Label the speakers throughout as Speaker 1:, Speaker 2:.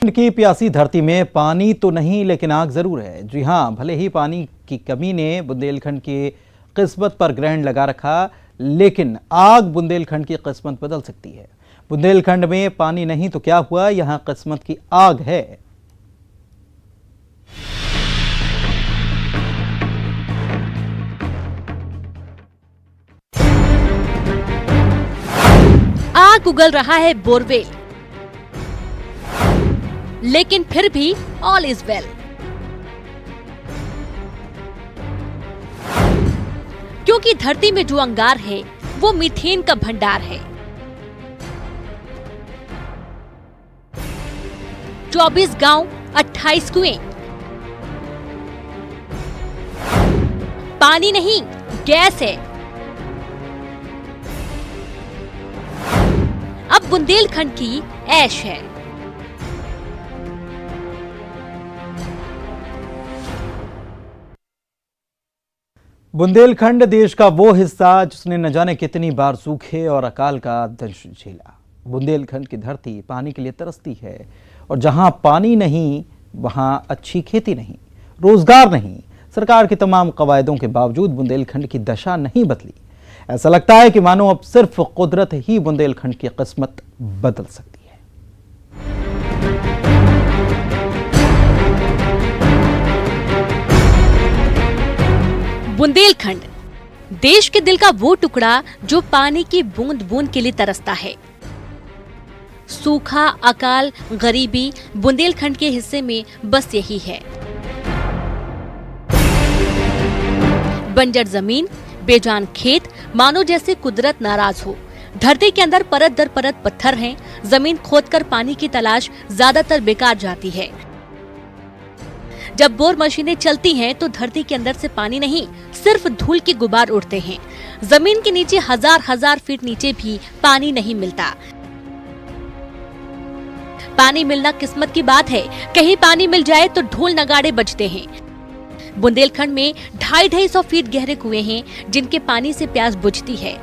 Speaker 1: की प्यासी धरती में पानी तो नहीं लेकिन आग जरूर है। जी हां, भले ही पानी की कमी ने बुंदेलखंड की किस्मत पर ग्रहण लगा रखा, लेकिन आग बुंदेलखंड की किस्मत बदल सकती है। बुंदेलखंड में पानी नहीं तो क्या हुआ, यहां किस्मत की आग है।
Speaker 2: आग उगल रहा है बोरवेल, लेकिन फिर भी ऑल इज वेल, क्योंकि धरती में जो अंगार है वो मीथेन का भंडार है। 24 गांव, 28 कुएं, पानी नहीं गैस है। अब बुंदेलखंड की ऐश है।
Speaker 1: बुंदेलखंड देश का वो हिस्सा जिसने न जाने कितनी बार सूखे और अकाल का दंश झेला। बुंदेलखंड की धरती पानी के लिए तरसती है, और जहां पानी नहीं वहां अच्छी खेती नहीं, रोजगार नहीं। सरकार की तमाम कवायदों के बावजूद बुंदेलखंड की दशा नहीं बदली। ऐसा लगता है कि मानो अब सिर्फ कुदरत ही बुंदेलखंड की किस्मत बदल सकती है।
Speaker 2: बुंदेलखंड देश के दिल का वो टुकड़ा जो पानी की बूंद बूंद के लिए तरसता है। सूखा, अकाल, गरीबी बुंदेलखंड के हिस्से में बस यही है। बंजर जमीन, बेजान खेत, मानो जैसे कुदरत नाराज हो। धरती के अंदर परत दर परत पत्थर हैं। जमीन खोदकर पानी की तलाश ज्यादातर बेकार जाती है। जब बोर मशीनें चलती हैं तो धरती के अंदर से पानी नहीं, सिर्फ धूल के गुबार उड़ते हैं। जमीन के नीचे हजार फीट नीचे भी पानी नहीं मिलता। पानी मिलना किस्मत की बात है। कहीं पानी मिल जाए तो ढोल नगाड़े बजते हैं। बुंदेलखंड में 250 फीट गहरे कुएं हैं, जिनके पानी से प्यास बुझती है।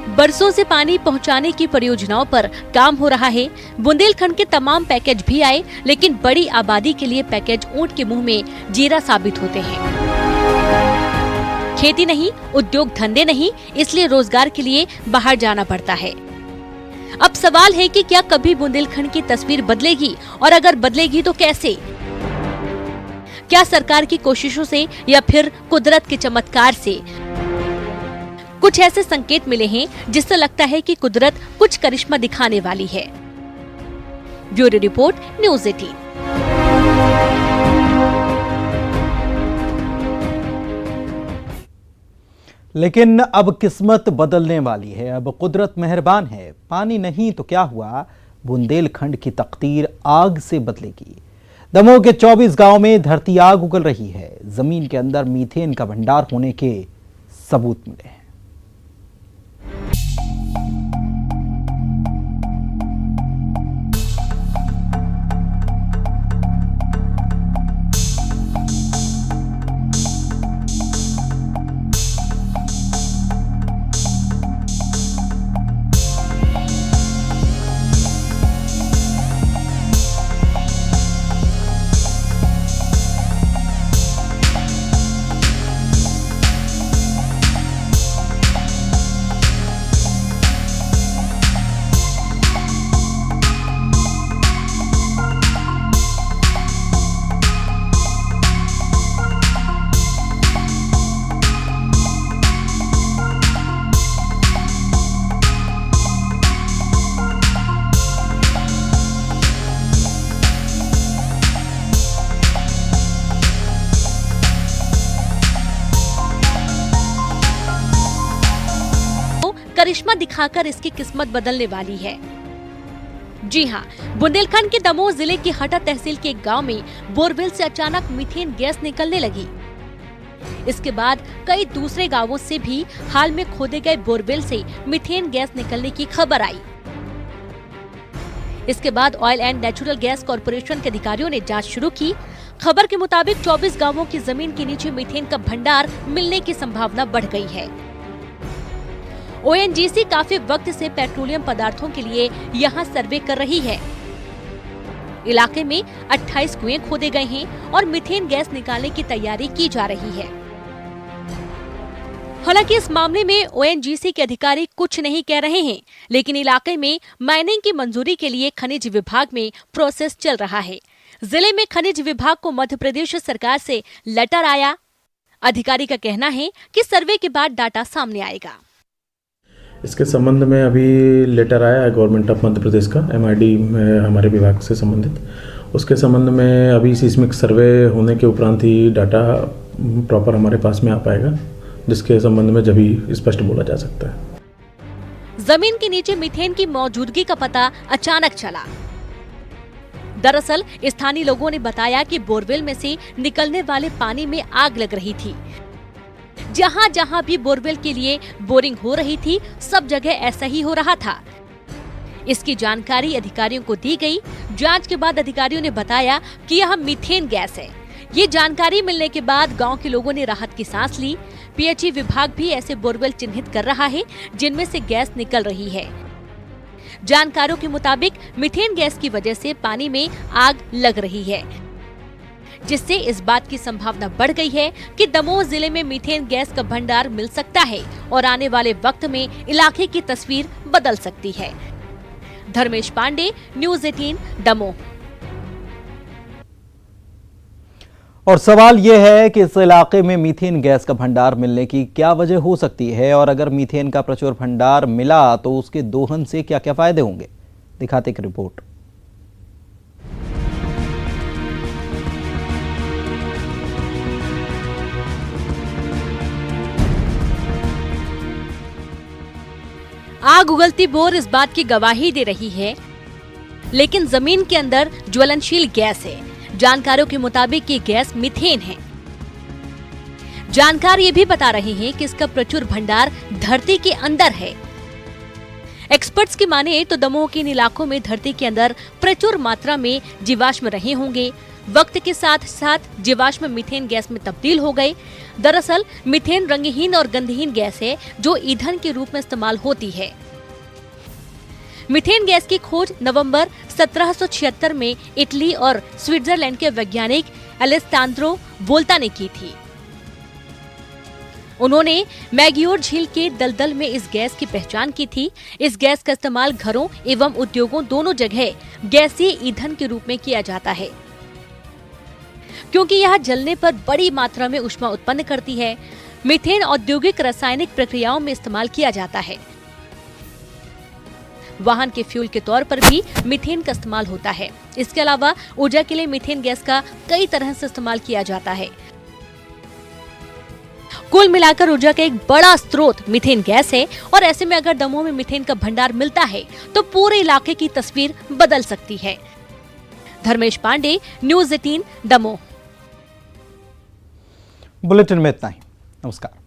Speaker 2: बरसों से पानी पहुंचाने की परियोजनाओं पर काम हो रहा है। बुंदेलखंड के तमाम पैकेज भी आए, लेकिन बड़ी आबादी के लिए पैकेज ऊंट के मुंह में जीरा साबित होते हैं। खेती नहीं, उद्योग धंधे नहीं, इसलिए रोजगार के लिए बाहर जाना पड़ता है। अब सवाल है कि क्या कभी बुंदेलखंड की तस्वीर बदलेगी, और अगर बदलेगी तो कैसे? क्या सरकार की कोशिशों से या फिर कुदरत के चमत्कार से? कुछ ऐसे संकेत मिले हैं जिससे लगता है कि कुदरत कुछ करिश्मा दिखाने वाली है। Bureau report, news 18।
Speaker 1: लेकिन अब किस्मत बदलने वाली है। अब कुदरत मेहरबान है। पानी नहीं तो क्या हुआ, बुंदेलखंड की तकदीर आग से बदलेगी। दमोह के 24 गांव में धरती आग उगल रही है। जमीन के अंदर मीथेन का भंडार होने के सबूत मिले हैं।
Speaker 2: करिश्मा दिखाकर इसकी किस्मत बदलने वाली है। जी हां, बुंदेलखंड के दमोह जिले की हटा तहसील के एक गांव में बोरवेल से अचानक मीथेन गैस निकलने लगी। इसके बाद कई दूसरे गांवों से भी हाल में खोदे गए बोरवेल से मीथेन गैस निकलने की खबर आई। इसके बाद oil and natural gas corporation के अधिकारियों ने जांच शुरू की। खबर के मुताबिक 24 गांवों की जमीन के नीचे मीथेन का भंडार मिलने की संभावना बढ़ गई है। ओएनजीसी काफी वक्त से पेट्रोलियम पदार्थों के लिए यहां सर्वे कर रही है। इलाके में 28 कुएं खोदे गए हैं और मीथेन गैस निकालने की तैयारी की जा रही है। हालांकि इस मामले में ओएनजीसी के अधिकारी कुछ नहीं कह रहे हैं, लेकिन इलाके में माइनिंग की मंजूरी के लिए खनिज विभाग में प्रोसेस चल रहा है। जिले में खनिज विभाग को मध्य प्रदेश सरकार से लेटर आया। अधिकारी का कहना है कि सर्वे के बाद डाटा सामने आएगा।
Speaker 3: इसके संबंध में अभी लेटर आया है गवर्नमेंट ऑफ मध्य प्रदेश का, एमआरडी में हमारे विभाग से संबंधित। उसके संबंध में अभी सिस्मिक सर्वे होने के उपरांत ही डाटा प्रॉपर हमारे पास में आ पाएगा, जिसके संबंध में जब ही स्पष्ट बोला जा सकता है।
Speaker 2: जमीन के नीचे मीथेन की मौजूदगी का पता अचानक चला। दरअसल स्थानीय लोगों ने बताया कि बोरवेल में से निकलने वाले पानी में आग लग रही थी। जहां जहां भी बोरवेल के लिए बोरिंग हो रही थी, सब जगह ऐसा ही हो रहा था। इसकी जानकारी अधिकारियों को दी गई। जांच के बाद अधिकारियों ने बताया कि यह मीथेन गैस है। ये जानकारी मिलने के बाद गांव के लोगों ने राहत की सांस ली। पीएचई विभाग भी ऐसे बोरवेल चिन्हित कर रहा है जिनमें से गैस निकल रही है। जानकारों के मुताबिक मीथेन गैस की वजह से पानी में आग लग रही है, जिससे इस बात की संभावना बढ़ गई है कि दमोह जिले में मीथेन गैस का भंडार मिल सकता है और आने वाले वक्त में इलाके की तस्वीर बदल सकती है। धर्मेश पांडे, न्यूज़ 18, दमोह।
Speaker 1: और सवाल यह है कि इस इलाके में मीथेन गैस का भंडार मिलने की क्या वजह हो सकती है, और अगर मीथेन का प्रचुर भंडार मिला तो उसके दोहन से क्या क्या फायदे होंगे। दिखाते एक रिपोर्ट।
Speaker 2: आग उगलती बोर इस बात की गवाही दे रही है, लेकिन जमीन के अंदर ज्वलनशील गैस है। जानकारों के मुताबिक ये गैस मीथेन है। जानकार ये भी बता रहे हैं कि इसका प्रचुर भंडार धरती के अंदर है। एक्सपर्ट्स की माने तो दमोह के इन इलाकों में धरती के अंदर प्रचुर मात्रा में जीवाश्म रहे होंगे। वक्त के साथ साथ जीवाश्म मीथेन गैस में तब्दील हो गए। दरअसल मीथेन रंगहीन और गंधहीन गैस है जो ईंधन के रूप में इस्तेमाल होती है। मीथेन गैस की खोज नवंबर 1776 में इटली और स्विट्जरलैंड के वैज्ञानिक एलेस्सांद्रो वोल्टा ने की थी। उन्होंने मैग्योर झील के दलदल में इस गैस की पहचान की थी। इस गैस का इस्तेमाल घरों एवं उद्योगों दोनों जगह गैसीय ईंधन के रूप में किया जाता है, क्योंकि यह जलने पर बड़ी मात्रा में ऊष्मा उत्पन्न करती है। मीथेन औद्योगिक रासायनिक प्रक्रियाओं में इस्तेमाल किया जाता है। वाहन के फ्यूल के तौर पर भी मीथेन का इस्तेमाल होता है। इसके अलावा ऊर्जा के लिए मीथेन गैस का कई तरह से इस्तेमाल किया जाता है। कुल मिलाकर ऊर्जा का एक बड़ा स्रोत मीथेन गैस है, और ऐसे में अगर दमोह में मीथेन का भंडार मिलता है तो पूरे इलाके की तस्वीर बदल सकती है। धर्मेश पांडे, न्यूज़ 18, दमोह।
Speaker 1: बुलेटिन में इतना ही। नमस्कार।